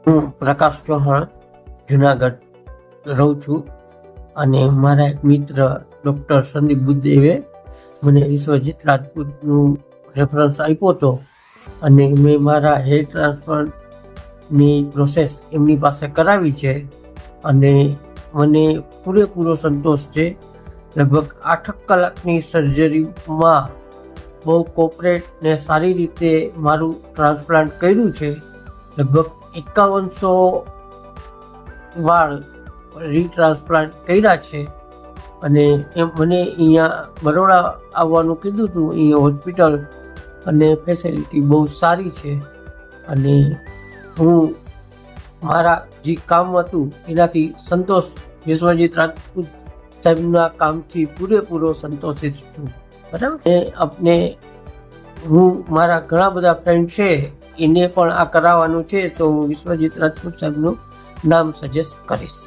હું પ્રકાશ ચૌહાણ જુનાગઢ રહું છું અને મારા એક મિત્ર ડૉક્ટર સંદીપ બુદ્ધદેવે મને વિશ્વજીત રાજપૂતનું રેફરન્સ આપ્યો હતો અને મેં મારા હેર ટ્રાન્સપ્લાન્ટની પ્રોસેસ એમની પાસે કરાવી છે અને મને પૂરેપૂરો સંતોષ છે. લગભગ 8 કલાકની સર્જરીમાં બહુ કોપરેટ ને સારી રીતે મારું ટ્રાન્સપ્લાન્ટ કર્યું છે. લગભગ 5100 વાળ રીટ્રાન્સપ્લાન્ટ કર્યા છે અને એમ મને અહીંયા બરોડા આવવાનું કીધું હતું. અહીંયા હોસ્પિટલ અને ફેસિલિટી બહુ સારી છે અને હું મારા જે કામ હતું એનાથી સંતોષ વિશ્વજીત રાજપૂત સાહેબના કામથી પૂરેપૂરો સંતોષિત છું. બરાબર. આપને હું મારા ઘણા બધા ફ્રેન્ડ છે એને પણ આ કરાવવાનું છે તો હું વિશ્વજીત રાજપૂત સાહેબનું નામ સજેસ્ટ કરીશ.